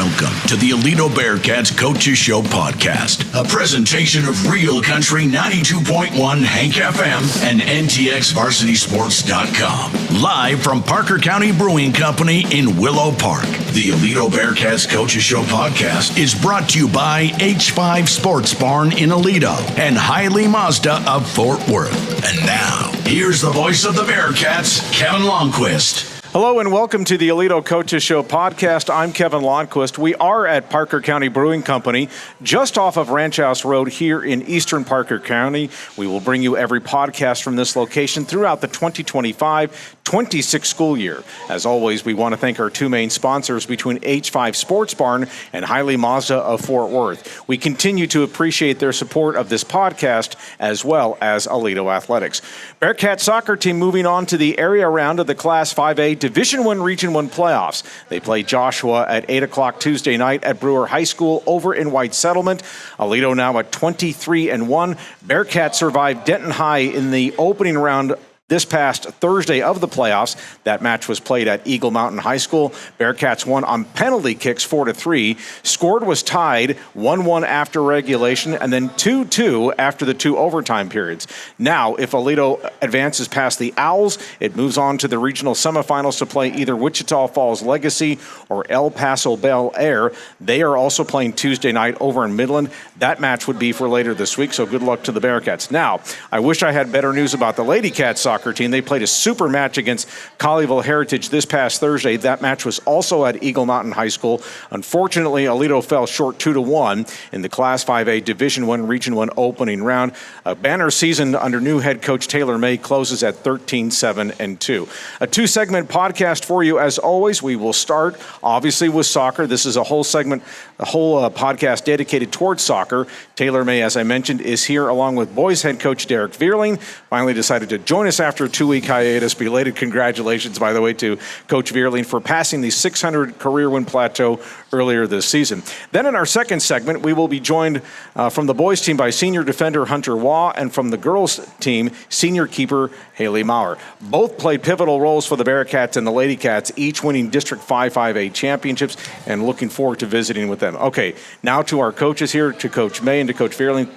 Welcome to the Aledo Bearcats Coaches Show Podcast, a presentation of Real Country 92.1 Hank FM and NTXVarsitySports.com. Live from Parker County Brewing Company in Willow Park. The Aledo Bearcats Coaches Show Podcast is brought to you by H5 Sports Barn in Aledo and Hiley Mazda of Fort Worth. And now, here's the voice of the Bearcats, Kevin Lonnquist. Hello and welcome to the Aledo Coaches Show Podcast. I'm Kevin Lonnquist. We are at Parker County Brewing Company, just off of Ranch House Road here in eastern Parker County. We will bring you every podcast from this location throughout the 2025-26 school year. As always, we want to thank our two main sponsors between H5 Sports Barn and Hiley Mazda of Fort Worth. We continue to appreciate their support of this podcast as well as Aledo Athletics. Bearcat soccer team moving on to the area round of the Class 5A Division I Region I playoffs. They play Joshua at 8 o'clock Tuesday night at Brewer High School over in White Settlement. Aledo now at 23-1. Bearcat survived Denton High in the opening round this past Thursday of the playoffs. That match was played at Eagle Mountain High School. Bearcats won on penalty kicks 4-3. Scored was tied 1-1 after regulation and then 2-2 after the two overtime periods. Now, if Aledo advances past the Owls, it moves on to the regional semifinals to play either Wichita Falls Legacy or El Paso Bel Air. They are also playing Tuesday night over in Midland. That match would be for later this week, so good luck to the Bearcats. Now, I wish I had better news about the Ladycats soccer team. They played a super match against Colleyville Heritage this past Thursday. That match was also at Eagle Mountain High School. Unfortunately, Aledo fell short 2-1 in the Class 5A Division I Region I opening round. A banner season under new head coach Taylor May closes at 13-7-2. A two-segment podcast for you as always. We will start obviously with soccer. This is a whole segment, a whole podcast dedicated towards soccer. Taylor May, as I mentioned, is here along with boys head coach Derek Veerling. Finally decided to join us after a 2-week hiatus. Belated congratulations, by the way, to Coach Veerling for passing the 600 career win plateau earlier this season. Then in our second segment, we will be joined from the boys team by senior defender Hunter Waugh and from the girls team, senior keeper Haley Maurer. Both played pivotal roles for the Bearcats and the Ladycats, each winning District 5-5A championships, and looking forward to visiting with them. Okay, now to our coaches here, to Coach May and to Coach Veerling.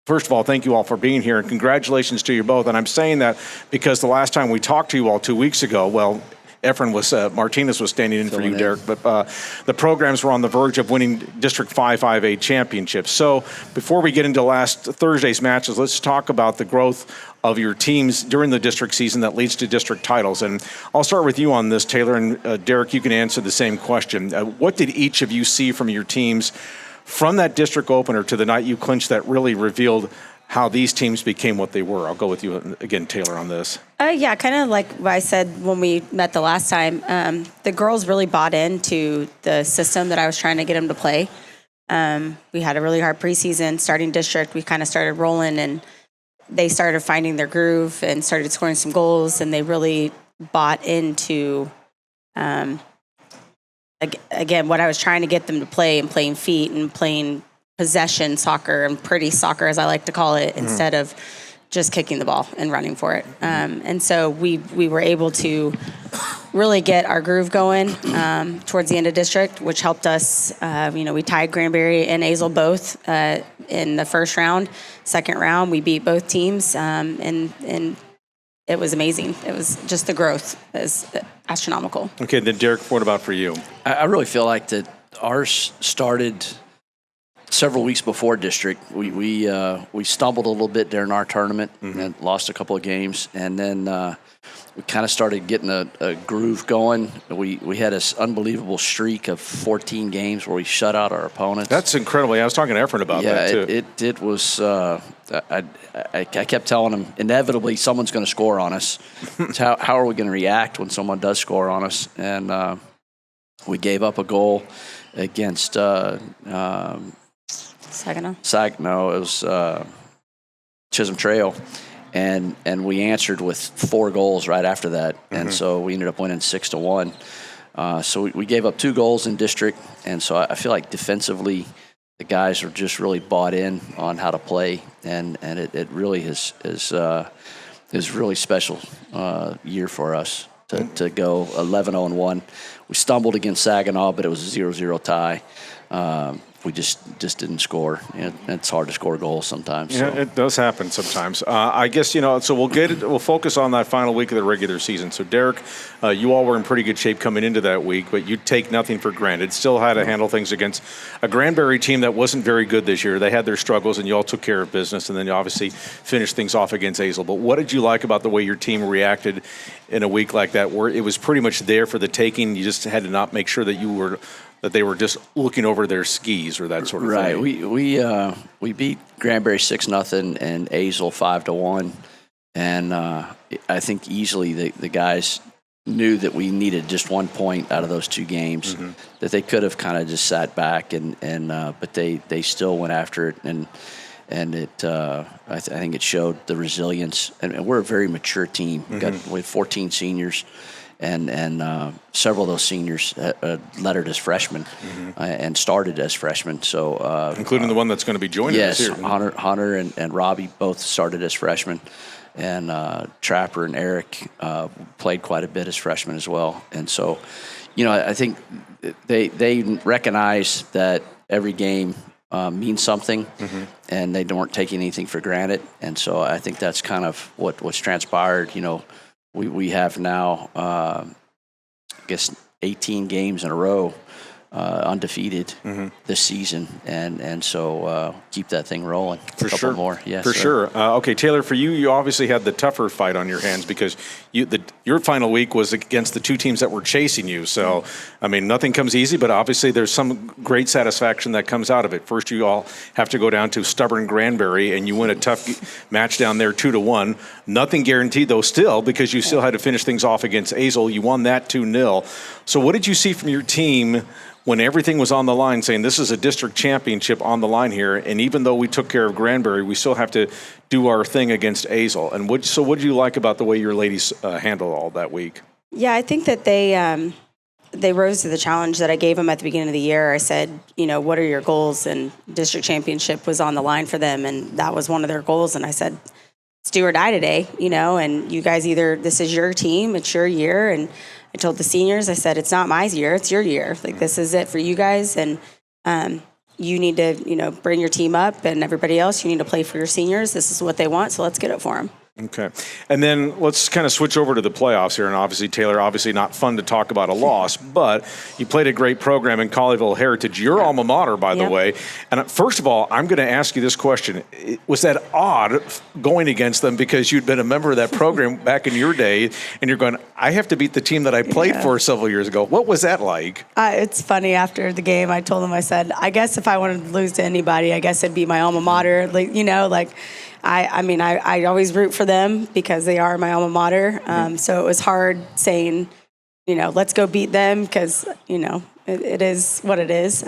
First of all, thank you all for being here, and congratulations to you both. And I'm saying that because the last time we talked to you all 2 weeks ago, well, Martinez was standing in for you, Derek, but the programs were on the verge of winning District 5-5A championships. So before we get into last Thursday's matches, let's talk about the growth of your teams during the district season that leads to district titles. And I'll start with you on this, Taylor, and Derek, you can answer the same question. What did each of you see from your teams from that district opener to the night you clinched that really revealed how these teams became what they were? I'll go with you again, Taylor, on this. Yeah, kind of like what I said when we met the last time. The girls really bought into the system that I was trying to get them to play. We had a really hard preseason. Starting district, we kind of started rolling, and they started finding their groove and started scoring some goals, and they really bought into again, what I was trying to get them to play, and playing feet and playing possession soccer and pretty soccer, as I like to call it, instead of just kicking the ball and running for it. And so we were able to really get our groove going towards the end of district, which helped us. We tied Granbury and Azle both in the first round. Second round, we beat both teams, and it was amazing. It was just the growth is astronomical. Okay, then Derek, what about for you? I really feel like that ours started several weeks before district. We stumbled a little bit during our tournament and lost a couple of games, and then we kind of started getting a groove going. We had this unbelievable streak of 14 games where we shut out our opponents. That's incredible. I was talking to Efren about that too. It was. I kept telling him, inevitably someone's going to score on us. How are we going to react when someone does score on us? And we gave up a goal against Saginaw. No, it was Chisholm Trail. And we answered with 4 goals right after that. And so we ended up winning 6-1. So we gave up 2 goals in district. And so I feel like defensively the guys are just really bought in on how to play. And it really is really special year for us to go 11-0-1 stumbled against Saginaw, but it was a 0-0 tie. We just didn't score. It's hard to score goals sometimes. Yeah, it does happen sometimes. I guess, so we'll focus on that final week of the regular season. So, Derek, you all were in pretty good shape coming into that week, but you take nothing for granted. Still had to handle things against a Granbury team that wasn't very good this year. They had their struggles, and you all took care of business, and then you obviously finished things off against Azle. But what did you like about the way your team reacted in a week like that, where it was pretty much there for the taking? You just had to not make sure that they were just looking over their skis or that sort of thing. Right. We beat Granbury 6-0 and Azle 5-1, and I think easily the guys knew that we needed just 1 point out of those two games. That they could have kind of just sat back but they still went after it, and it I think it showed the resilience. And we're a very mature team. We had 14 seniors. And several of those seniors lettered as freshmen and started as freshmen. So including the one that's going to be joining us here. Yes, Hunter and Robbie both started as freshmen, and Trapper and Eric played quite a bit as freshmen as well. And so, I think they recognize that every game means something, and they weren't taking anything for granted. And so I think that's kind of what's transpired. We have now, I guess, 18 games in a row undefeated this season, and so keep that thing rolling. For a couple sure. more, yes. For sure. Okay, Taylor, for you obviously had the tougher fight on your hands because your final week was against the two teams that were chasing you. So, I mean, nothing comes easy, but obviously there's some great satisfaction that comes out of it. First, you all have to go down to stubborn Granbury, and you win a tough match down there 2-1. Nothing guaranteed, though, still, because you still had to finish things off against Azle. You won that 2-0. So what did you see from your team when everything was on the line, saying this is a district championship on the line here, and even though we took care of Granbury, we still have to do our thing against Azle? And what did you like about the way your ladies handled all that week? Yeah, I think that they rose to the challenge that I gave them at the beginning of the year. I said, what are your goals? And district championship was on the line for them, and that was one of their goals. And I said, it's do or die today, and you guys this is your team, it's your year. And I told the seniors, I said, it's not my year, it's your year. Like, this is it for you guys. And you need to, bring your team up, and everybody else, you need to play for your seniors. This is what they want, so let's get it for them. Okay. And then let's kind of switch over to the playoffs here. And obviously, Taylor, not fun to talk about a loss, but you played a great program in Colleyville Heritage, your alma mater, by the way. And first of all, I'm going to ask you this question. Was that odd going against them because you'd been a member of that program back in your day, and you're going, I have to beat the team that I played for several years ago? What was that like? It's funny. After the game, I told them, I said, I guess if I wanted to lose to anybody, I guess it'd be my alma mater. I always root for them because they are my alma mater. So it was hard saying, let's go beat them because, it is what it is.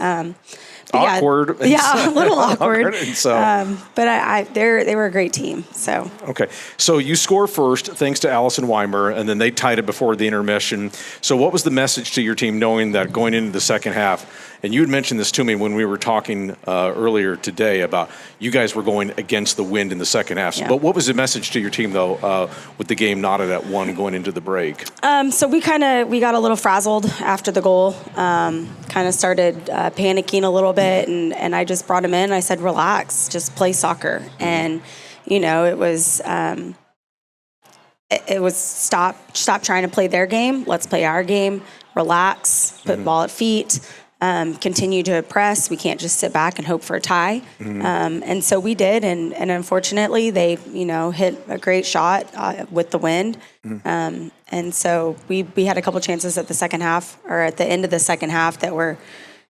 Awkward. Yeah, a little awkward. So. But they were a great team. So. Okay. So you score first thanks to Allison Weimer, and then they tied it before the intermission. So what was the message to your team knowing that going into the second half? And you had mentioned this to me when we were talking earlier today about you guys were going against the wind in the second half. Yeah. But what was the message to your team, though, with the game knotted at 1 going into the break? So we got a little frazzled after the goal, kind of started panicking a little bit, and I just brought him in. I said, relax, just play soccer. And, it was stop trying to play their game. Let's play our game, relax, put ball at feet. Continue to press. We can't just sit back and hope for a tie. And so we did, and unfortunately they, hit a great shot with the wind. And so we had a couple chances at the second half, or at the end of the second half,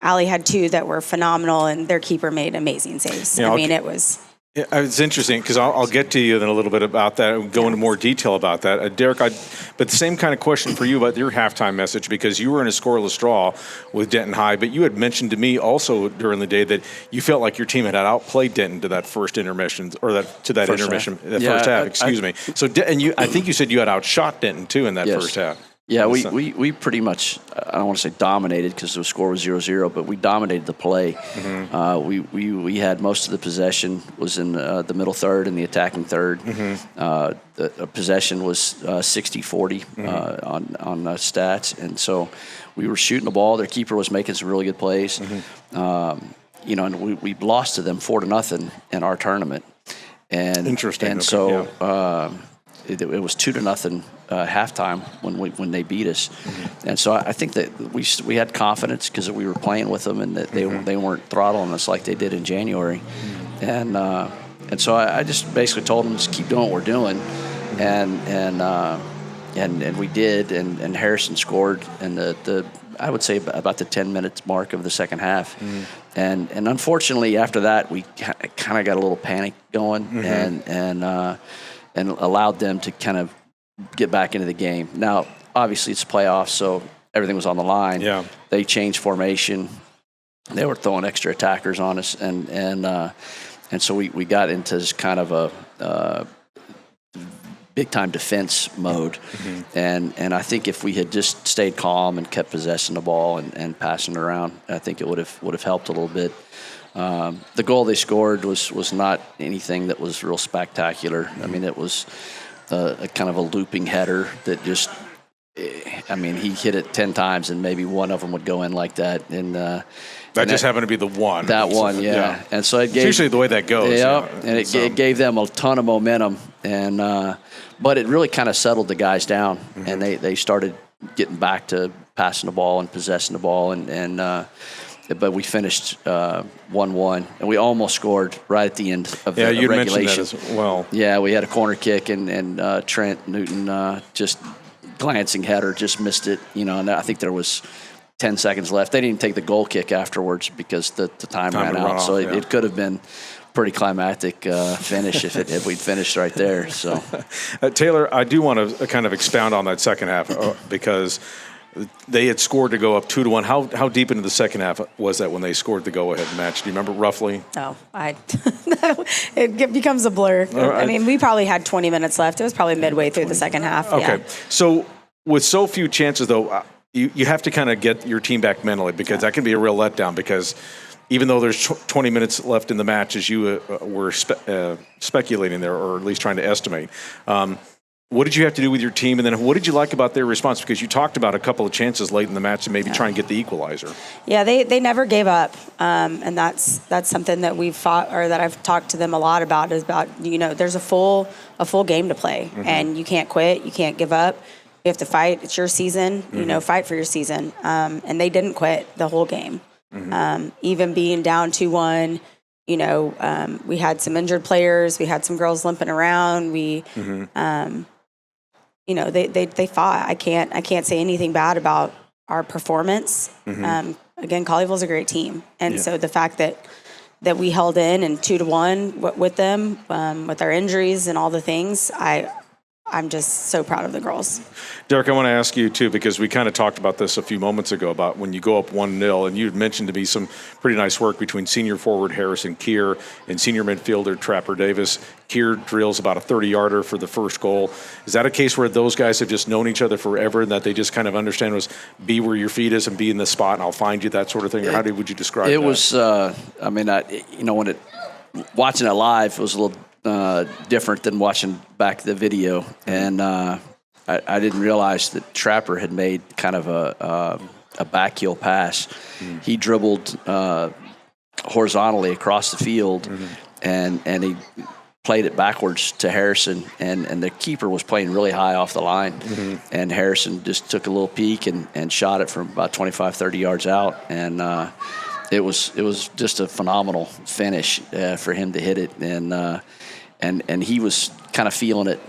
Allie had 2 that were phenomenal, and their keeper made amazing saves. It was... Yeah, it's interesting because I'll get to you in a little bit about that and go into more detail about that. Derek, but the same kind of question for you about your halftime message, because you were in a scoreless draw with Denton High, but you had mentioned to me also during the day that you felt like your team had outplayed Denton to that first intermission, or first half, excuse me. So, and I think you said you had outshot Denton too in that first half. Yeah, we pretty much, I don't want to say dominated because the score was 0-0, but we dominated the play. Mm-hmm. We had most of the possession was in the middle third and the attacking third. Mm-hmm. The possession was 60-40 on stats, and so we were shooting the ball. Their keeper was making some really good plays. Mm-hmm. And we lost to them 4-0 in our tournament. And interesting. And okay, so. Yeah. It was 2-0 halftime when they beat us, and so I think that we had confidence because we were playing with them and that they weren't throttling us like they did in January, and so I just basically told them just keep doing what we're doing, and we did, and Harrison scored in the I would say about the 10-minute mark of the second half, and unfortunately after that we kind of got a little panic going, and allowed them to kind of get back into the game. Now, obviously, it's playoffs, so everything was on the line. Yeah. They changed formation. They were throwing extra attackers on us, and so we got into this kind of a big-time defense mode. Mm-hmm. And I think if we had just stayed calm and kept possessing the ball and passing it around, I think it would have helped a little bit. The goal they scored was not anything that was real spectacular. I mean, it was a kind of a looping header that just, I mean, he hit it 10 times and maybe one of them would go in like that. And that just happened to be the one. That one, yeah. And so it gave, it's usually the way that goes. Yeah, and it gave them a ton of momentum. And but it really kind of settled the guys down, and they started getting back to passing the ball and possessing the ball, but we finished 1-1, and we almost scored right at the end of the regulation. Mentioned that as well. Yeah, we had a corner kick, and Trent Newton just glancing header, just missed it. And I think there was 10 seconds left. They didn't take the goal kick afterwards because the time ran out. So it could have been pretty climactic finish if we'd finished right there. So, Taylor, I do want to kind of expound on that second half because they had scored to go up 2-1. How deep into the second half was that when they scored the go-ahead match? Do you remember roughly? No, it becomes a blur. Right. I mean, we probably had 20 minutes left. It was probably midway through the second half. Okay. Yeah. So with so few chances, though, you have to kind of get your team back mentally because that can be a real letdown because even though there's 20 minutes left in the match, as you were speculating there, or at least trying to estimate, what did you have to do with your team? And then what did you like about their response? Because you talked about a couple of chances late in the match to maybe try and get the equalizer. Yeah, they never gave up. And that's something that we've fought, or that I've talked to them a lot about, is about, there's a full game to play, and you can't quit. You can't give up. You have to fight. It's your season, fight for your season. And they didn't quit the whole game. Even being down 2-1, we had some injured players. We had some girls limping around. We, they fought. I can't say anything bad about our performance. Again, Colleyville's a great team. And so the fact that we held in and 2-1 with them, with our injuries and all the things, I'm just so proud of the girls. Derek, I want to ask you, too, because we kind of talked about this a few moments ago about when you go up 1-0, and you had mentioned to me some pretty nice work between senior forward Harrison Keir and senior midfielder Trapper Davis. Keir drills about a 30-yarder for the first goal. Is that a case where those guys have just known each other forever and that they just kind of understand was be where your feet is and be in the spot and I'll find you, that sort of thing? Or how would you describe it? It was, watching it live, it was a little different than watching back the video, and I didn't realize that Trapper had made kind of a back heel pass. He dribbled horizontally across the field, and he played it backwards to Harrison, and the keeper was playing really high off the line, and Harrison just took a little peek and shot it from about 25, 30 yards out, and it was just a phenomenal finish for him to hit it, and he was kind of feeling it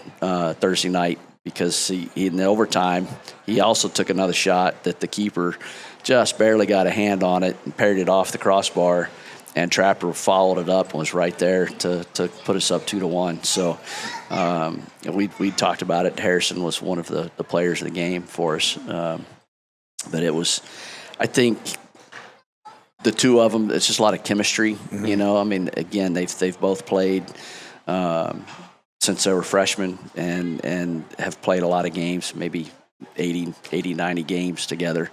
Thursday night because he in the overtime he also took another shot that the keeper just barely got a hand on it and parried it off the crossbar, and Trapper followed it up and was right there to put us up 2-1. So we talked about it. Harrison was one of the players of the game for us, but it was, I think, the two of them, it's just a lot of chemistry. I mean, again, they've both played since they were freshmen and have played a lot of games, maybe 80, 90 games together.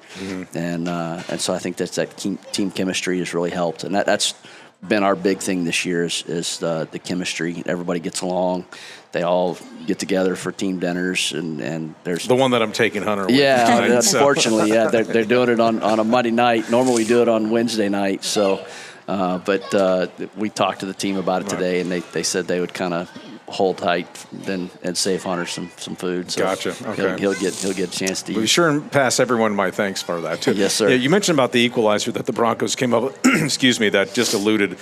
And so I think that team chemistry has really helped. And that's been our big thing this year is the chemistry. Everybody gets along. They all get together for team dinners, and there's the one that I'm taking Hunter with. Yeah, tonight, unfortunately, they're doing it on a Monday night. Normally we do it on Wednesday night. So, but we talked to the team about it today, and they said they would kind of hold tight and save Hunter some food. So Gotcha. Okay. He'll get a chance to eat. Be sure and pass everyone my thanks for that too. Yes, sir. Yeah, you mentioned about the equalizer that the Broncos came up with, excuse me, that just eluded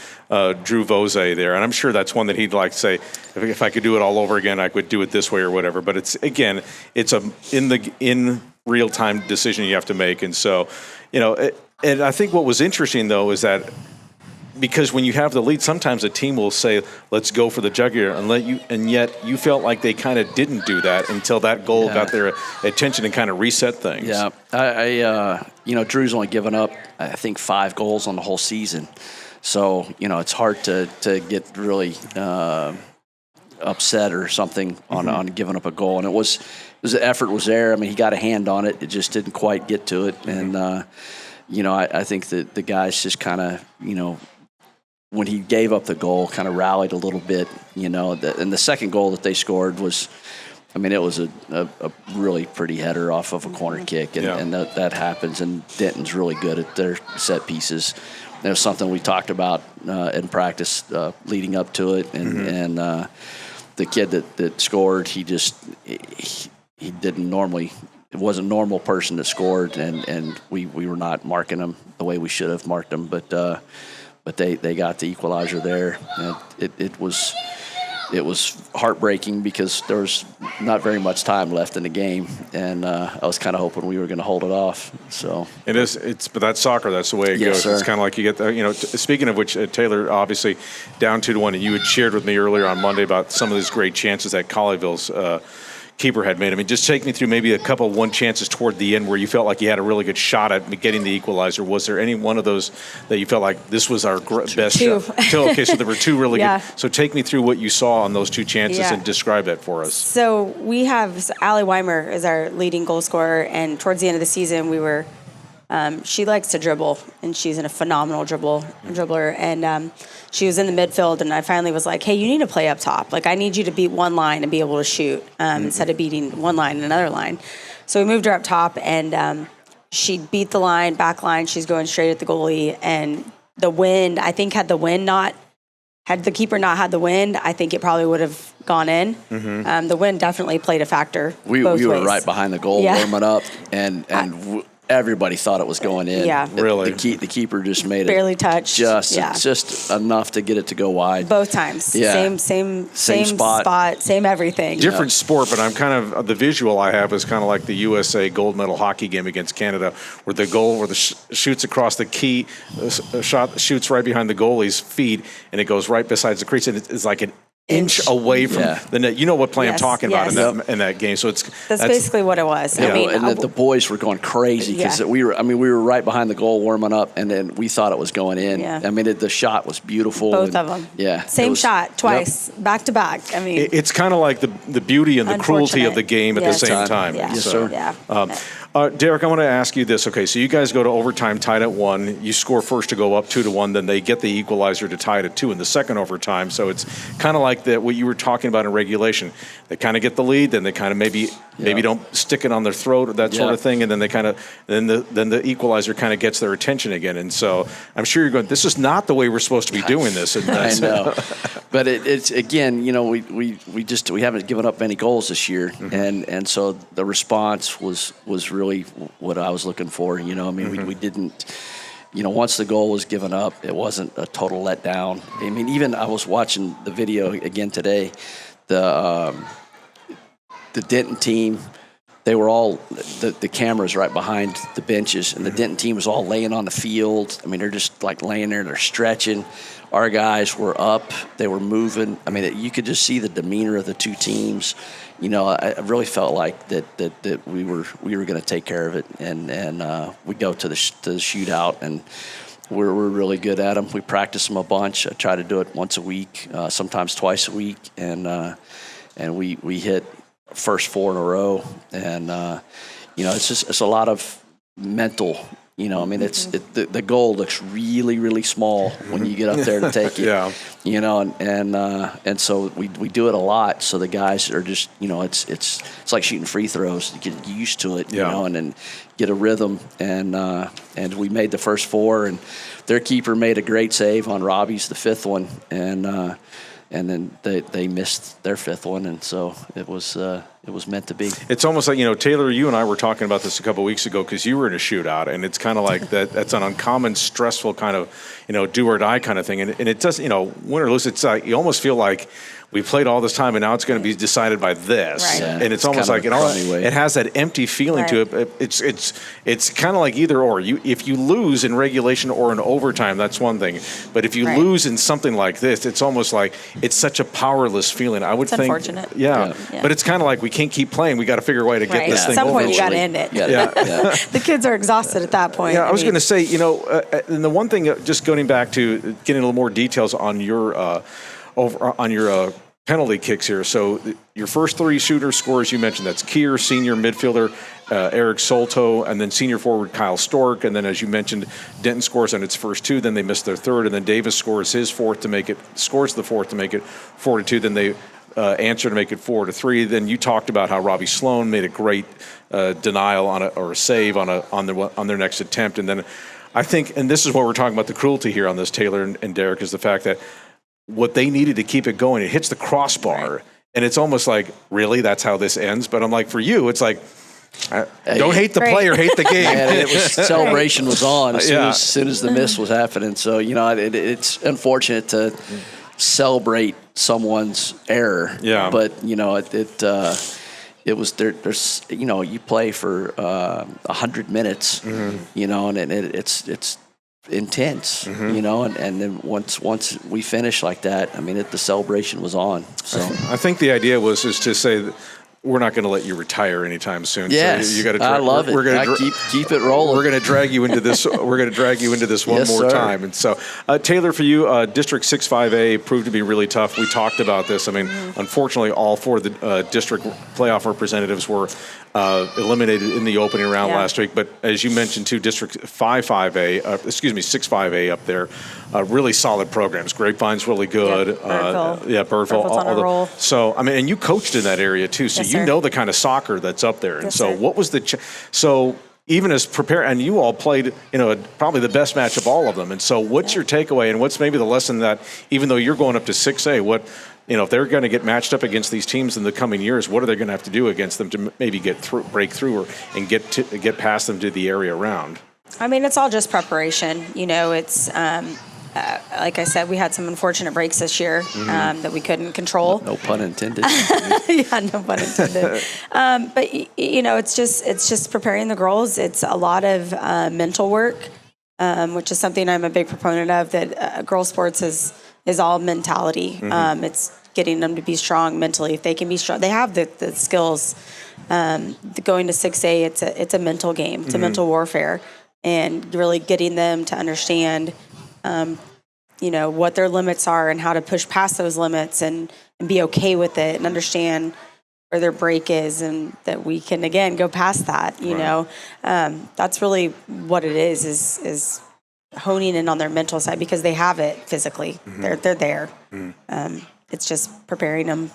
Drew Vose there, and I'm sure that's one that he'd like to say, if I could do it all over again, I would do it this way or whatever. But it's a in real time decision you have to make, and so and I think what was interesting though is that, because when you have the lead, sometimes a team will say, let's go for the jugular, and yet you felt like they kind of didn't do that until that goal got their attention and kind of reset things. Yeah, I Drew's only given up, I think, 5 goals on the whole season. So, it's hard to get really upset or something on giving up a goal. And the effort was there. I mean, he got a hand on it. It just didn't quite get to it. And, I think that the guys just kind of, when he gave up the goal, kind of rallied a little bit, and the second goal that they scored was, it was a really pretty header off of a corner kick, and that happens, and Denton's really good at their set pieces. It was something we talked about in practice leading up to it, and the kid that scored, he didn't normally, it wasn't a normal person that scored, and we were not marking him the way we should have marked him, but they got the equalizer there. And it was heartbreaking because there was not very much time left in the game, and I was kind of hoping we were going to hold it off. So but that's soccer. That's the way it goes. Sir. It's kind of like you get speaking of which, Taylor, obviously down 2-1, and you had shared with me earlier on Monday about some of these great chances that Colleyville's keeper had made. Just take me through maybe a couple of one chances toward the end where you felt like you had a really good shot at getting the equalizer. Was there any one of those that you felt like this was our best Two. shot? Okay, so there were 2 really Yeah. good. So take me through what you saw on those 2 chances and describe that for us. So we have Allie Weimer is our leading goal scorer, and towards the end of the season, we were. She likes to dribble, and she's a phenomenal dribbler. And she was in the midfield, and I finally was like, hey, you need to play up top. Like, I need you to beat one line and be able to shoot instead of beating one line and another line. So we moved her up top, and she beat the line, back line. She's going straight at the goalie. And the wind, I think, had the keeper not had the wind, I think it probably would have gone in. The wind definitely played a factor. We both were ways. right behind the goal, warming up, and everybody thought it was going in. Yeah. Really? The keeper just made Barely it touched. just enough to get it to go wide. Both times. Yeah. Same spot. same everything. Different sport, but I'm kind of the visual I have is kind of like the USA gold medal hockey game against Canada, where the shoots across the key, shot shoots right behind the goalie's feet, and it goes right beside the crease, and it's like an inch away from the net. You know what play I'm talking about in that game. So that's basically what it was. Yeah, and the boys were going crazy because we were right behind the goal warming up, and then we thought it was going in. Yeah. The shot was beautiful. Both of them. Yeah. Same shot twice, back to back. It's kind of like the beauty and the cruelty of the game at the same time. Yeah. Yes, sir. Yeah. Derek, I want to ask you this. Okay, so you guys go to overtime tied at 1. You score first to go up 2-1. Then they get the equalizer to tie it at 2 in the second overtime. So it's kind of like what you were talking about in regulation. They kind of get the lead, then they kind of maybe don't stick it on their throat or that sort of thing, and then they then the equalizer kind of gets their attention again. And so I'm sure you're going, this is not the way we're supposed to be doing this. And I know, but it's again, we haven't given up any goals this year, and so the response was really what I was looking for. We didn't. Once the goal was given up, it wasn't a total letdown. Even I was watching the video again today. The Denton team, they were all the cameras right behind the benches, and the Denton team was all laying on the field. They're just like laying there, they're stretching. Our guys were up, they were moving. You could just see the demeanor of the two teams. I really felt like that we were going to take care of it, and we go to the shootout, and we're really good at them. We practice them a bunch. I try to do it once a week, sometimes twice a week, and we hit first 4 in a row. And, it's a lot of mental. I mean, the goal looks really, really small when you get up there to take it. Yeah. And so we do it a lot. So the guys are just, it's like shooting free throws. You get used to it, and then get a rhythm. And we made the first 4, and their keeper made a great save on Robbie's, the 5th one, and then they missed their 5th one, and so it was meant to be. It's almost like, Taylor, you and I were talking about this a couple of weeks ago because you were in a shootout, and it's kind of like that's an uncommon, stressful kind of, do or die kind of thing. And it does, win or lose, it's you almost feel like we played all this time and now it's going to be decided by this. Right. Yeah, and it's almost like it has that empty feeling to it. It's kind of like either or. If you lose in regulation or in overtime, that's one thing. But if you lose in something like this, it's almost like it's such a powerless feeling. I would think. Unfortunate. Yeah. But it's kind of like we can't keep playing. We got to figure a way to get this thing over. At some point, you got to end it. The kids are exhausted at that point. Yeah, I was going to say, and the one thing, just going back to getting a little more details on your penalty kicks here. So your first 3 shooter scores, you mentioned, that's Keir, senior midfielder Eric Solto, and then senior forward Kyle Stork. And then, as you mentioned, Denton scores on its first 2. Then they missed their 3rd, and then Davis scores his 4th to make it 4-2. Then they answer to make it 4-3. Then you talked about how Robbie Sloan made a great denial or a save on their next attempt. And then I think, and this is what we're talking about, the cruelty here on this, Taylor and Derek, is the fact that what they needed to keep it going, it hits the crossbar, and it's almost like, really, that's how this ends? But I'm like, for you, it's like, don't hate the player, hate the game. And celebration was on as soon as the miss was happening. So, it's unfortunate to celebrate someone's error. Yeah. But, it was there's you play for 100 minutes, and it's intense, and then once we finish like that, I mean, the celebration was on. So I think the idea was to say that we're not going to let you retire anytime soon. Yes, so you got to. I love it. We're going to keep it rolling. We're going to drag you into this. We're going to drag you into this one more time. And so, Taylor, for you, District 6-5A proved to be really tough. We talked about this. I mean, unfortunately, all 4 of the district playoff representatives were eliminated in the opening round last week. But as you mentioned, too, District 6-5A up there, really solid programs. Grapevine's really good. Birdville. On a roll. So, I mean, and you coached in that area too. So you know the kind of soccer that's up there. And so what was so even as and you all played, probably the best match of all of them. And so what's your takeaway, and what's maybe the lesson that, even though you're going up to 6A, if they're going to get matched up against these teams in the coming years, what are they going to have to do against them to maybe break through and get past them to the area around? I mean, it's all just preparation. It's like I said, we had some unfortunate breaks this year that we couldn't control. No pun intended. Yeah, no pun intended. But it's just preparing the girls. It's a lot of mental work, which is something I'm a big proponent of. That girls sports is all mentality. It's getting them to be strong mentally. If they can be strong, they have the skills. Going to 6A, it's a mental game. It's a mental warfare, and really getting them to understand what their limits are and how to push past those limits and be okay with it and understand where their break is, and that we can, again, go past that, that's really what it is honing in on their mental side, because they have it physically. They're there. It's just preparing them,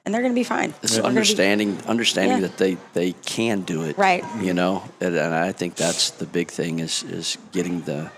and they're going to be fine. It's understanding that they can do it. Right. And I think that's the big thing is getting the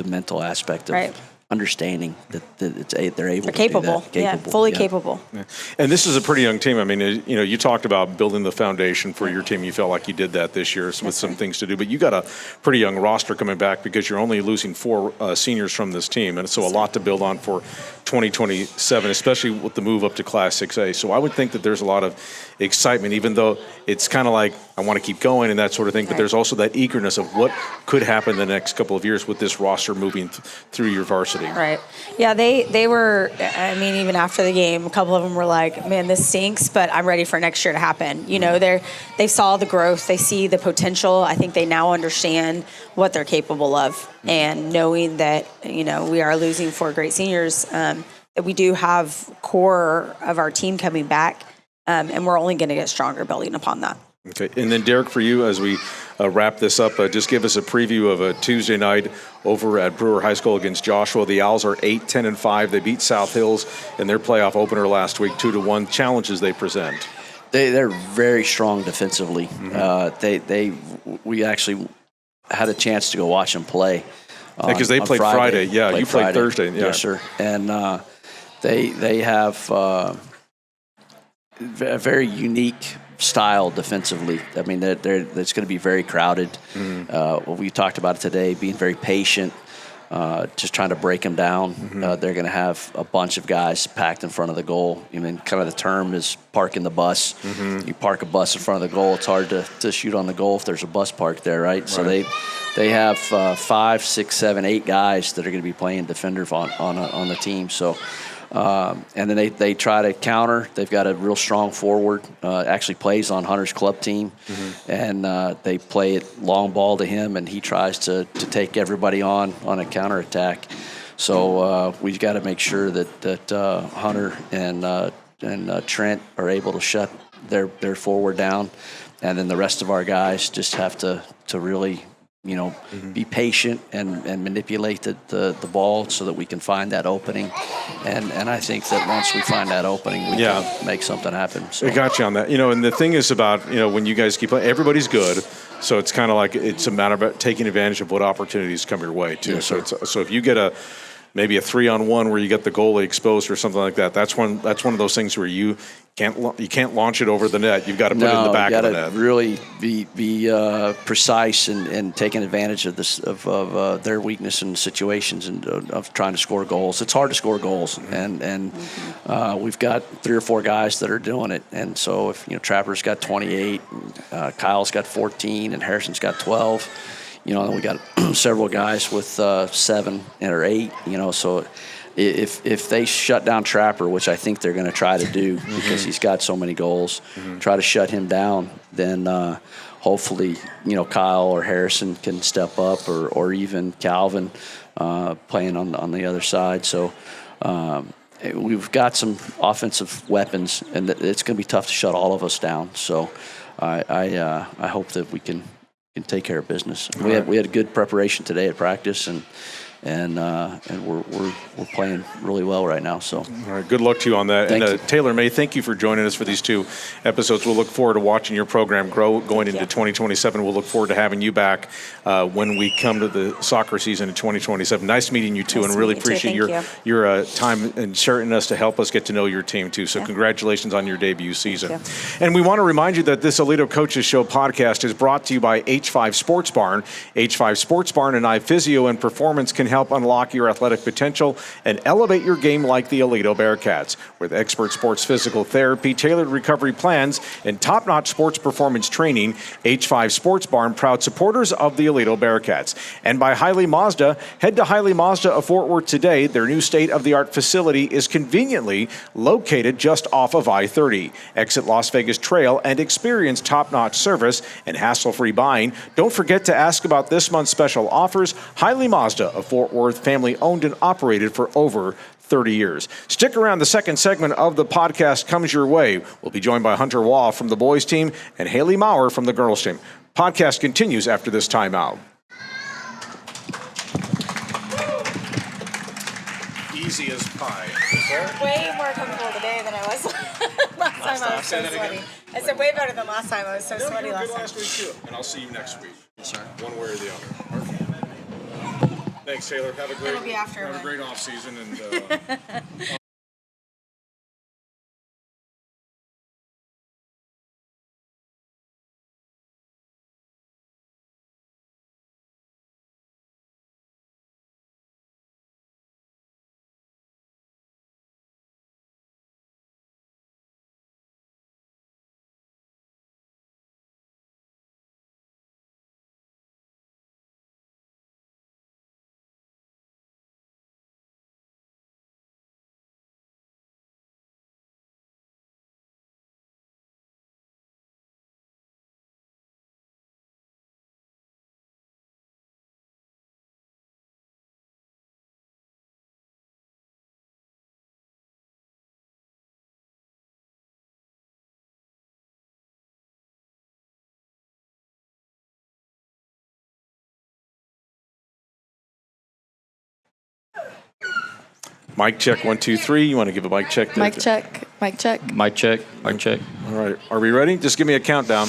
mental aspect of understanding that they're able to capable. do that. Fully capable. Yeah. And this is a pretty young team. I mean, you talked about building the foundation for your team. You felt like you did that this year with some things to do. But you got a pretty young roster coming back, because you're only losing 4 seniors from this team. And so a lot to build on for 2027, especially with the move up to Class 6A. So I would think that there's a lot of excitement, even though it's kind of like, I want to keep going and that sort of thing. But there's also that eagerness of what could happen the next couple of years with this roster moving through your varsity. Right. Yeah, they were, I mean, even after the game, a couple of them were like, man, this stinks, but I'm ready for next year to happen. They saw the growth. They see the potential. I think they now understand what they're capable of. And knowing that, we are losing 4 great seniors, that we do have core of our team coming back. and we're only going to get stronger building upon that. Okay, and then Derek, for you, as we wrap this up, just give us a preview of a Tuesday night over at Brewer High School against Joshua. The Owls are 8-10-5. They beat South Hills in their playoff opener last week, 2-1. Challenges they present. They're very strong defensively. We actually had a chance to go watch them play. Because they played Friday. Yeah, you played Thursday. Yeah. Yes, sir. And they have a very unique style defensively. I mean, it's going to be very crowded. We talked about it today, being very patient, just trying to break them down. They're going to have a bunch of guys packed in front of the goal. I mean, kind of the term is parking the bus. You park a bus in front of the goal, it's hard to shoot on the goal if there's a bus parked there, right? So they have 5, 6, 7, 8 guys that are going to be playing defenders on the team. So. And then they try to counter. They've got a real strong forward, actually plays on Hunter's club team, and they play it long ball to him, and he tries to take everybody on a counterattack. So we've got to make sure that Hunter and Trent are able to shut their forward down, and then the rest of our guys just have to really be patient and manipulate the ball so that we can find that opening. And I think that once we find that opening, we can make something happen. So. I got you on that. And the thing is about, when you guys keep playing, everybody's good. So it's kind of like it's a matter of taking advantage of what opportunities come your way, too. Yes, so if you get maybe a 3-on-1 where you get the goalie exposed or something like that, that's one of those things where you can't launch it over the net. You've got to put it in the back of the net. Really be precise and taking advantage of this of their weakness in situations and of trying to score goals. It's hard to score goals, and we've got 3 or 4 guys that are doing it. And so if Trapper's got 28, Kyle's got 14, and Harrison's got 12. And we got several guys with 7 or 8. So if they shut down Trapper, which I think they're going to try to do because he's got so many goals, try to shut him down, then hopefully Kyle or Harrison can step up, or even Calvin playing on the other side. So we've got some offensive weapons, and it's going to be tough to shut all of us down. So I hope that we can take care of business. We had a good preparation today at practice, and we're playing really well right now. So, all right, good luck to you on that. Thank you. Taylor May, thank you for joining us for these 2 episodes. We'll look forward to watching your program grow going into 2027. We'll look forward to having you back when we come to the soccer season in 2027. Nice meeting you, too, and really appreciate your time and sharing us to help us get to know your team, too. So congratulations on your debut season. And we want to remind you that this Aledo Coaches Show podcast is brought to you by H5 Sports Barn. H5 Sports Barn and iPhysio and Performance can help unlock your athletic potential and elevate your game like the Aledo Bearcats. With expert sports physical therapy, tailored recovery plans, and top-notch sports performance training, H5 Sports Barn, proud supporters of the Aledo Bearcats. And by Hiley Mazda. Head to Hiley Mazda of Fort Worth today. Their new state-of-the-art facility is conveniently located just off of I-30. Exit Las Vegas Trail and experience top-notch service and hassle-free buying. Don't forget to ask about this month's special offers. Hiley Mazda of Fort Worth, family owned and operated for over 30 years. Stick around. The second segment of the podcast comes your way. We'll be joined by Hunter Waugh from the boys team and Haley Maurer from the girls team. Podcast continues after this timeout. Easy as pie. Way more comfortable today than I was last time. I was so sweaty. I said way better than last time. I was so sweaty last time. Last week too, and I'll see you next week. Yes, sir. One way or the other. Thanks, Taylor. Have a great off season and. Mic check, 1, 2, 3. You want to give a mic check there? Mic check. Mic check. Mic check. Mic check. All right. Are we ready? Just give me a countdown.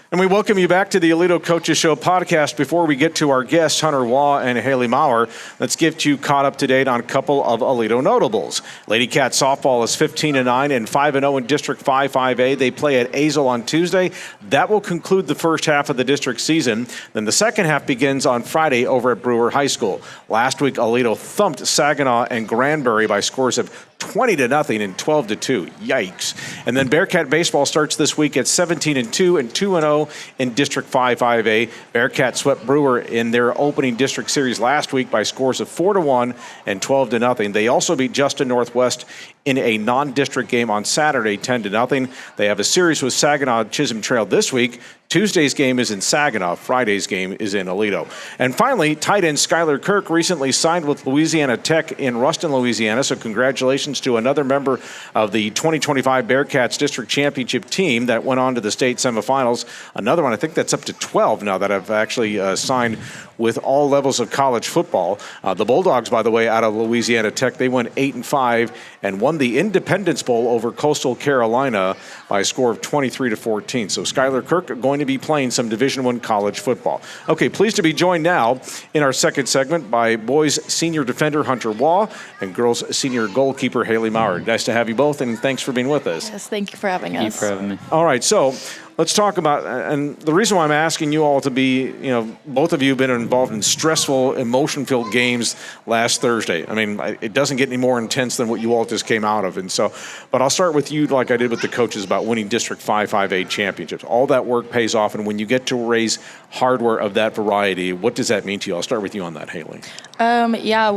And we welcome you back to the Aledo Coaches Show podcast. Before we get to our guests, Hunter Waugh and Haley Maurer, let's get you caught up to date on a couple of Aledo notables. Ladycat softball is 15-9 and 5-0 in District 5-5A. They play at Azle on Tuesday. That will conclude the first half of the district season. Then the second half begins on Friday over at Brewer High School. Last week, Aledo thumped Saginaw and Granbury by scores of 20-0 and 12-2. Yikes. And then Bearcat baseball starts this week at 17-2 and 2-0 in District 5-5A. Bearcat swept Brewer in their opening district series last week by scores of 4-1 and 12-0. They also beat Justin Northwest in a non-district game on Saturday, 10-0. They have a series with Saginaw Chisholm Trail this week. Tuesday's game is in Saginaw. Friday's game is in Aledo. And finally, tight end Skylar Kirk recently signed with Louisiana Tech in Ruston, Louisiana. So congratulations to another member of the 2025 Bearcats District Championship team that went on to the state semifinals. Another one, I think that's up to 12 now that have actually signed with all levels of college football. The Bulldogs, by the way, out of Louisiana Tech, they went 8-5 and won the Independence Bowl over Coastal Carolina by a score of 23-14. So Skylar Kirk going to be playing some Division I college football. Okay, pleased to be joined now in our second segment by boys senior defender Hunter Waugh and girls senior goalkeeper Haley Maurer. Nice to have you both, and thanks for being with us. Yes, thank you for having us. Thank you for having me. All right, so let's talk about, and the reason why I'm asking you all to be, both of you have been involved in stressful, emotion-filled games last Thursday. I mean, it doesn't get any more intense than what you all just came out of. And so, but I'll start with you like I did with the coaches about winning District 5-5A championships. All that work pays off, and when you get to raise hardware of that variety, what does that mean to you? I'll start with you on that, Haley.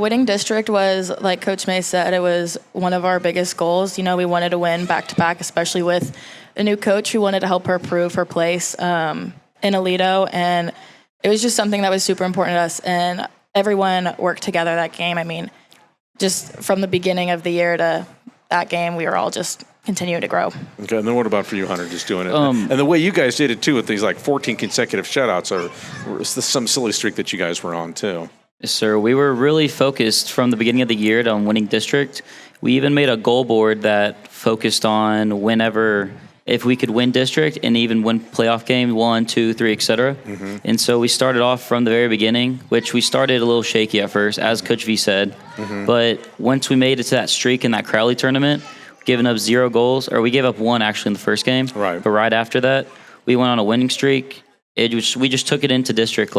Winning district was, like Coach May said, it was one of our biggest goals. We wanted to win back-to-back, especially with a new coach who wanted to help her prove her place in Aledo, and it was just something that was super important to us, and everyone worked together that game. I mean, just from the beginning of the year to that game, we were all just continuing to grow. Okay, and then what about for you, Hunter, just doing it? And the way you guys did it, too, with these 14 consecutive shutouts, or some silly streak that you guys were on, too. Yes, sir. We were really focused from the beginning of the year on winning district. We even made a goal board that focused on if we could win district and even win playoff game 1, 2, 3, etc. Mm-hmm. And so we started off from the very beginning, which we started a little shaky at first, as Coach V said. Mm-hmm. But once we made it to that streak in that Crowley tournament, giving up 0 goals, or we gave up 1 actually in the first game. Right. But right after that, we went on a winning streak. We just took it into district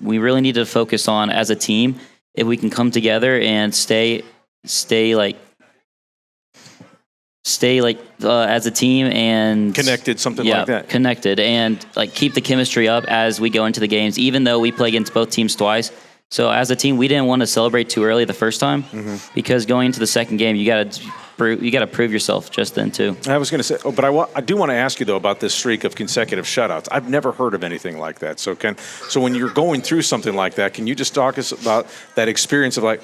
we really need to focus on as a team if we can come together and stay as a team and connected, like that. Connected, and keep the chemistry up as we go into the games, even though we play against both teams twice. So as a team, we didn't want to celebrate too early the first time, because going into the second game, you got to prove yourself just then too. I was going to say, but I do want to ask you though about this streak of consecutive shutouts. I've never heard of anything like that. So when you're going through something like that, can you just talk us about that experience of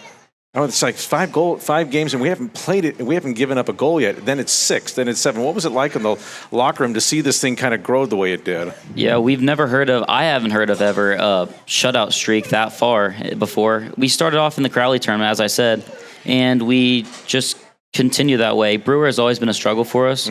it's 5 games and we haven't played it and we haven't given up a goal yet. Then it's 6, then it's 7. What was it like in the locker room to see this thing kind of grow the way it did? Yeah, I haven't heard of ever a shutout streak that far before. We started off in the Crowley tournament, as I said, and we just continue that way. Brewer has always been a struggle for us,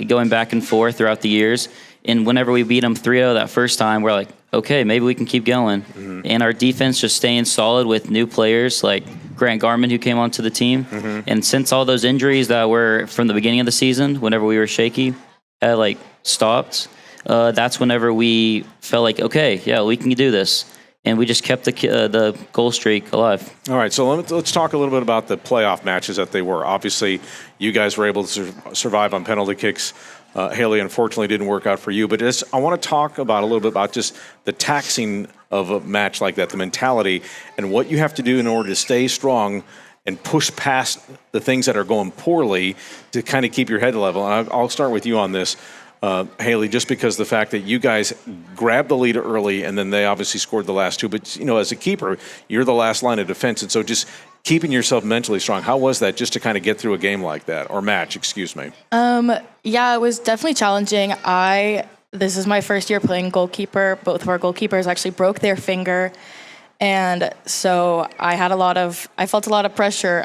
going back and forth throughout the years. And whenever we beat them 3-0 that first time, we're like, okay, maybe we can keep going. And our defense just staying solid with new players like Grant Garman, who came onto the team. And since all those injuries that were from the beginning of the season, whenever we were shaky, had stopped, that's whenever we felt like, okay, yeah, we can do this. And we just kept the goal streak alive. All right, so let's talk a little bit about the playoff matches that they were. Obviously, you guys were able to survive on penalty kicks. Haley, unfortunately, didn't work out for you. But I want to talk a little bit about just the taxing of a match like that, the mentality, and what you have to do in order to stay strong and push past the things that are going poorly to kind of keep your head level. And I'll start with you on this. Haley, just because the fact that you guys grabbed the lead early and then they obviously scored the last 2. But, as a keeper, you're the last line of defense. And so just keeping yourself mentally strong, how was that just to kind of get through a game like that, or match, excuse me? Yeah, it was definitely challenging. This is my first year playing goalkeeper. Both of our goalkeepers actually broke their finger. And so I felt a lot of pressure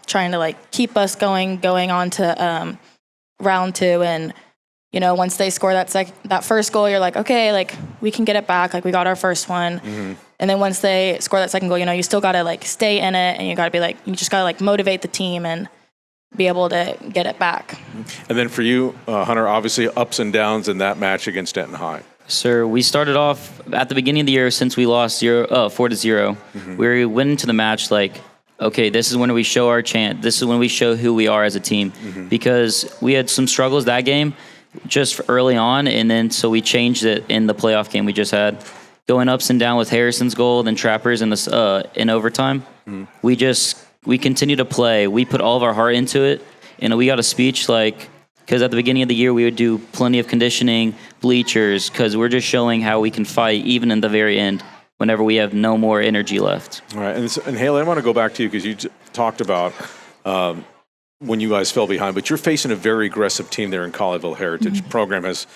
trying to like keep us going on to round 2. And, you know, once they score that first goal, you're like, okay, like we can get it back. Like we got our first one. Mm-hmm. And then once they score that second goal, you know, you still got to like stay in it, and you got to be like, you just got to like motivate the team and be able to get it back. And then for you, Hunter, obviously ups and downs in that match against Denton High. Sir, we started off at the beginning of the year, since we lost 4-0. Mm-hmm. We went into the match like, okay, this is when we show our chant. This is when we show who we are as a team, because we had some struggles that game just early on, and then so we changed it in the playoff game we just had, going ups and down with Harrison's goal, then Trappers in overtime. We continue to play. We put all of our heart into it, and we got a speech like, because at the beginning of the year we would do plenty of conditioning, bleachers, because we're just showing how we can fight even in the very end whenever we have no more energy left. All right, and Haley, I want to go back to you because you talked about when you guys fell behind, but you're facing a very aggressive team there in Colleyville Heritage. Program has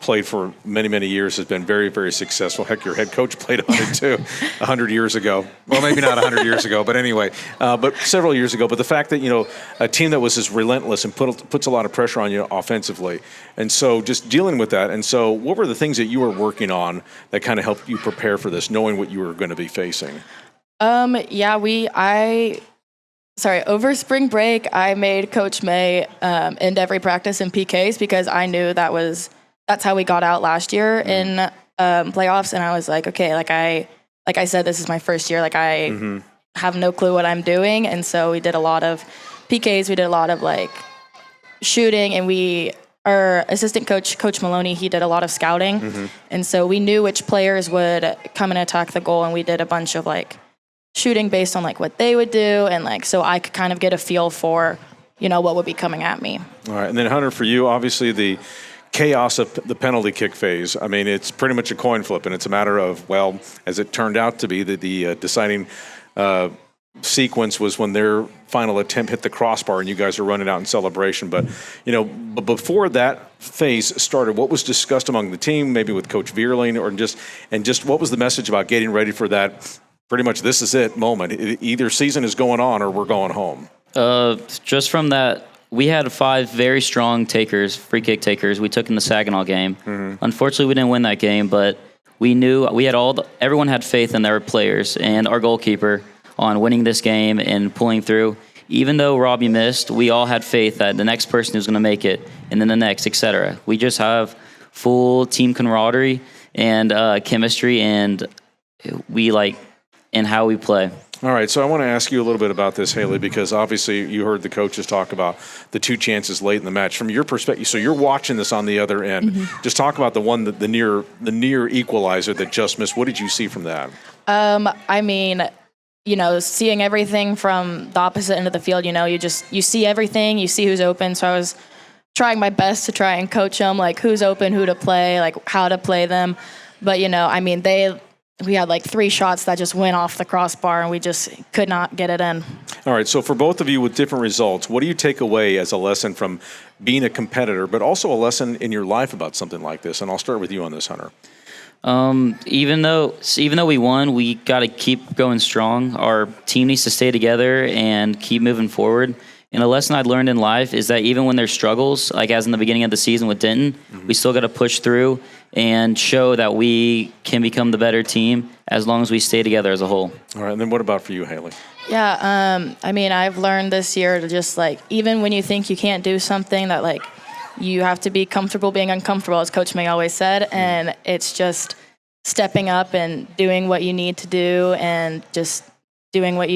played for many, many years, has been very, very successful. Heck, your head coach played on it too 100 years ago. Well, maybe not 100 years ago, but anyway, but several years ago. But the fact that, a team that was as relentless and puts a lot of pressure on you offensively. And so just dealing with that. And so what were the things that you were working on that kind of helped you prepare for this, knowing what you were going to be facing? Over spring break, I made Coach May end every practice in PKs because I knew that's how we got out last year in playoffs. And I was like, okay, like I said, this is my first year. Like I have no clue what I'm doing. And so we did a lot of PKs. We did a lot of like shooting, and our assistant coach, Coach Maloney, he did a lot of scouting. And so we knew which players would come and attack the goal. And we did a bunch of like shooting based on like what they would do. And like, so I could kind of get a feel for, what would be coming at me. All right. And then Hunter, for you, obviously the chaos of the penalty kick phase. I mean, it's pretty much a coin flip, and it's a matter of, well, as it turned out to be, the deciding sequence was when their final attempt hit the crossbar and you guys are running out in celebration. But, before that phase started, what was discussed among the team, maybe with Coach Veerling, or just what was the message about getting ready for that pretty much this is it moment? Either season is going on or we're going home. Just from that, we had 5 very strong free kick takers. We took in the Saginaw game. Unfortunately, we didn't win that game, but we knew everyone had faith in their players and our goalkeeper on winning this game and pulling through. Even though Robbie missed, we all had faith that the next person was going to make it, and then the next, etc. We just have full team camaraderie and chemistry, and and how we play. All right, so I want to ask you a little bit about this, Haley, because obviously you heard the coaches talk about the 2 chances late in the match. From your perspective, so you're watching this on the other end. Just talk about the one, the near equalizer that just missed. What did you see from that? Seeing everything from the opposite end of the field, you see everything, you see who's open. So I was trying my best to try and coach them, like who's open, who to play, like how to play them. But, we had like 3 shots that just went off the crossbar, and we just could not get it in. All right, so for both of you with different results, what do you take away as a lesson from being a competitor, but also a lesson in your life about something like this? And I'll start with you on this, Hunter. Even though we won, we got to keep going strong. Our team needs to stay together and keep moving forward. And a lesson I learned in life is that even when there's struggles, like as in the beginning of the season with Denton, we still got to push through and show that we can become the better team as long as we stay together as a whole. All right, and then what about for you, Haley? Yeah, I've learned this year to just even when you think you can't do something, that you have to be comfortable being uncomfortable, as Coach May always said, and it's just stepping up and doing what you need to do and just doing what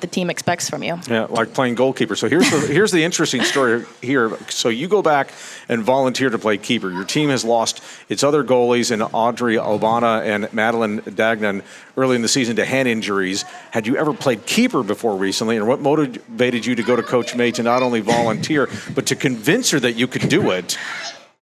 the team expects from you. Yeah, like playing goalkeeper. So here's the interesting story here. So you go back and volunteer to play keeper. Your team has lost its other goalies in Audrey Obana and Madeline Dagnan early in the season to hand injuries. Had you ever played keeper before recently, and what motivated you to go to Coach May to not only volunteer, but to convince her that you could do it?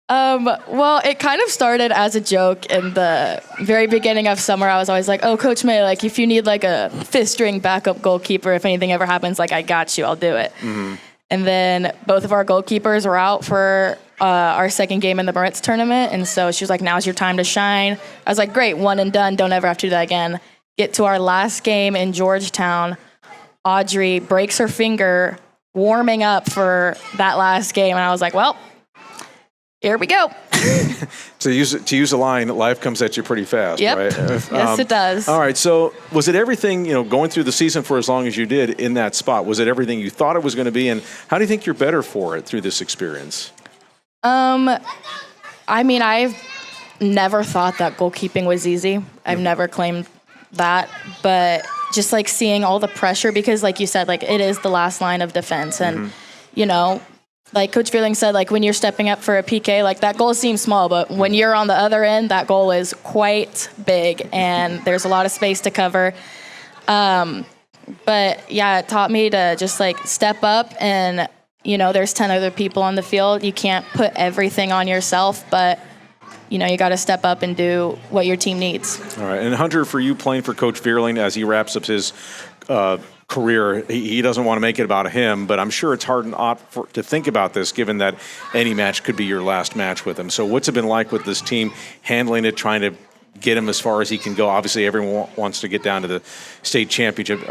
Well, it kind of started as a joke in the very beginning of summer. I was always like, oh, Coach May, if you need a 5th string backup goalkeeper, if anything ever happens, I got you, I'll do it. And then both of our goalkeepers were out for our second game in the Barrett's tournament. And so she was like, now's your time to shine. I was like, great, one and done. Don't ever have to do that again. Get to our last game in Georgetown. Audrey breaks her finger warming up for that last game. And I was like, well, here we go. To use a line, life comes at you pretty fast, yep. right? Yes, it does. All right, so was it everything, going through the season for as long as you did in that spot, was it everything you thought it was going to be? And how do you think you're better for it through this experience? I mean, I've never thought that goalkeeping was easy. I've never claimed that, but just like seeing all the pressure, because like you said, like it is the last line of defense. And, like Coach Veerling said, like when you're stepping up for a PK, like that goal seems small, but when you're on the other end, that goal is quite big and there's a lot of space to cover. But yeah, it taught me to just like step up and, there's 10 other people on the field. You can't put everything on yourself, but you got to step up and do what your team needs. All right. And Hunter, for you playing for Coach Veerling as he wraps up his career, he doesn't want to make it about him, but I'm sure it's hard to think about this given that any match could be your last match with him. So what's it been like with this team handling it, trying to get him as far as he can go? Obviously, everyone wants to get down to the state championship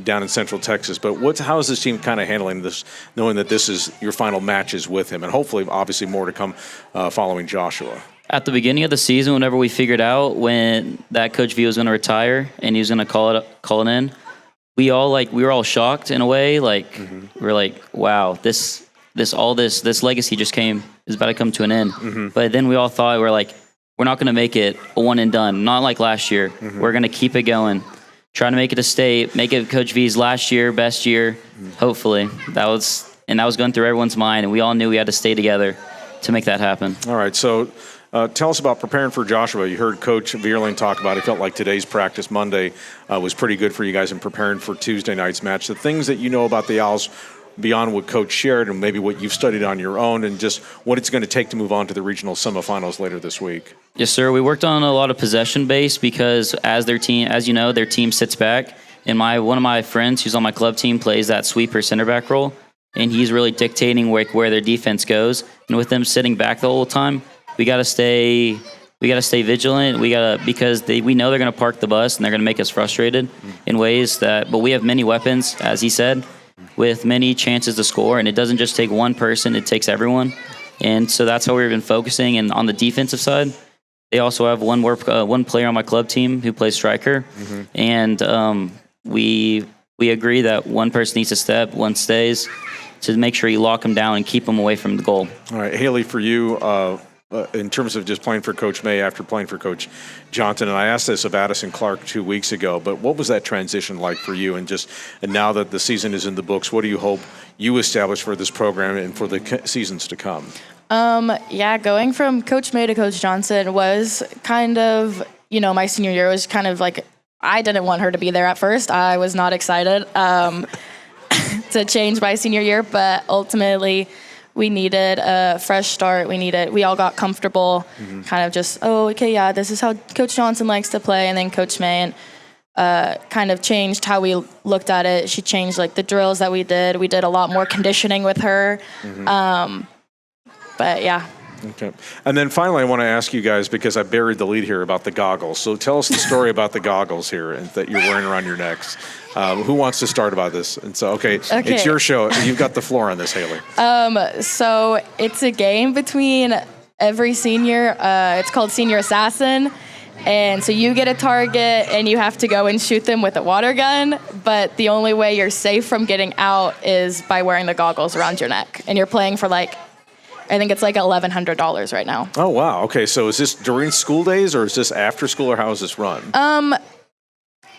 down in Central Texas, but how is this team kind of handling this, knowing that this is your final matches with him, and hopefully, obviously, more to come following Joshua? At the beginning of the season, whenever we figured out when that Coach V was going to retire and he was going to call it in, we were all shocked in a way. Like we're like, wow, this legacy just is about to come to an end. But then we all thought we're not going to make it a one and done. Not like last year. We're going to keep it going, trying to make it a state, make it Coach V's last year, best year, hopefully. That was going through everyone's mind, and we all knew we had to stay together to make that happen. All right, so tell us about preparing for Joshua. You heard Coach Veerling talk about it. Felt like today's practice Monday was pretty good for you guys in preparing for Tuesday night's match. The things that you know about the Owls beyond what Coach shared and maybe what you've studied on your own, and just what it's going to take to move on to the regional semifinals later this week. Yes, sir. We worked on a lot of possession base because their team sits back. And one of my friends who's on my club team plays that sweeper center back role, and he's really dictating where their defense goes. And with them sitting back the whole time, we got to stay vigilant. Because we know they're going to park the bus and they're going to make us frustrated in ways but we have many weapons, as he said, with many chances to score, and it doesn't just take one person, it takes everyone. And so that's how we've been focusing. And on the defensive side, they also have one player on my club team who plays striker. And we agree that one person needs to step, one stays, to make sure you lock them down and keep them away from the goal. All right, Haley, for you, in terms of just playing for Coach May after playing for Coach Johnson, and I asked this of Addison Clark 2 weeks ago, but what was that transition like for you? And now that the season is in the books, what do you hope you establish for this program and for the seasons to come? Going from Coach May to Coach Johnson was kind of, my senior year was kind of like, I didn't want her to be there at first. I was not excited to change my senior year, but ultimately we needed a fresh start. We all got comfortable, kind of just, this is how Coach Johnson likes to play. And then Coach May kind of changed how we looked at it. She changed the drills that we did. We did a lot more conditioning with her. But yeah. Okay. And then finally, I want to ask you guys, because I buried the lead here about the goggles. So tell us the story about the goggles here that you're wearing around your necks. Who wants to start about this? And so, okay, it's your show. You've got the floor on this, Haley. So it's a game between every senior. It's called Senior Assassin. And so you get a target and you have to go and shoot them with a water gun. But the only way you're safe from getting out is by wearing the goggles around your neck. And you're playing for I think it's $1,100 right now. Oh, wow. Okay, so is this during school days or is this after school, or how is this run?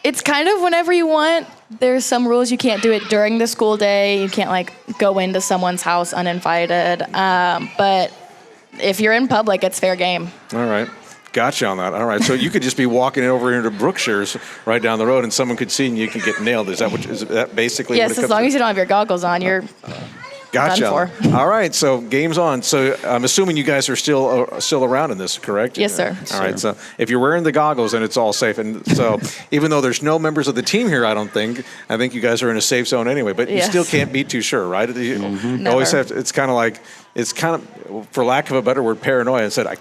It's kind of whenever you want. There's some rules. You can't do it during the school day. You can't go into someone's house uninvited. But if you're in public, it's fair game. All right. Gotcha on that. All right. So you could just be walking over into Brookshire's right down the road and someone could see and you could get nailed. Is that basically yes, what it comes as long as you don't have your goggles on, you're Gotcha. done for. All right, so game's on. So I'm assuming you guys are still around in this, correct? Yes, sir. All right, so if you're wearing the goggles, then it's all safe. And so even though there's no members of the team here, I think you guys are in a safe zone anyway. But you still can't be too sure, right? You always have to, it's kind of like it's kind of, for lack of a better word, paranoia, and said I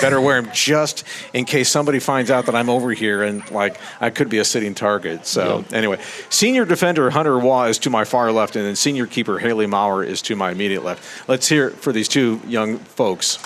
better wear them just in case somebody finds out that I'm over here and like I could be a sitting target. So anyway, senior defender Hunter Waugh is to my far left, and then senior keeper Haley Maurer is to my immediate left. Let's hear it for these two young folks.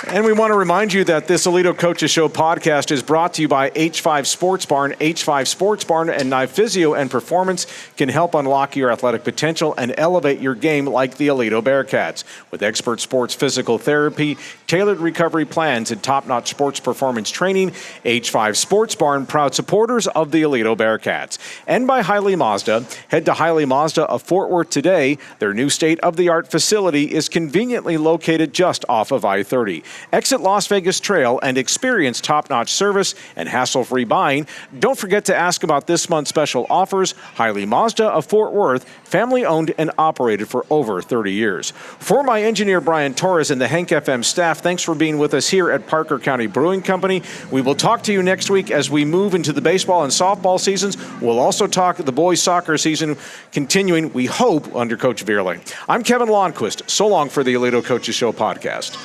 And we want to remind you that this Aledo Coaches Show podcast is brought to you by H5 Sports Barn. H5 Sports Barn and Knife Physio and Performance can help unlock your athletic potential and elevate your game like the Aledo Bearcats. With expert sports physical therapy, tailored recovery plans, and top-notch sports performance training, H5 Sports Barn, proud supporters of the Aledo Bearcats. And by Hiley Mazda. Head to Hiley Mazda of Fort Worth today. Their new state-of-the-art facility is conveniently located just off of I-30. Exit Las Vegas Trail and experience top-notch service and hassle-free buying. Don't forget to ask about this month's special offers. Hiley Mazda of Fort Worth, family-owned and operated for over 30 years. For my engineer, Brian Torres, and the Hank FM staff, thanks for being with us here at Parker County Brewing Company. We will talk to you next week as we move into the baseball and softball seasons. We'll also talk the boys' soccer season continuing, we hope, under Coach Veerling. I'm Kevin Lonnquist. So long for the Aledo Coaches Show podcast.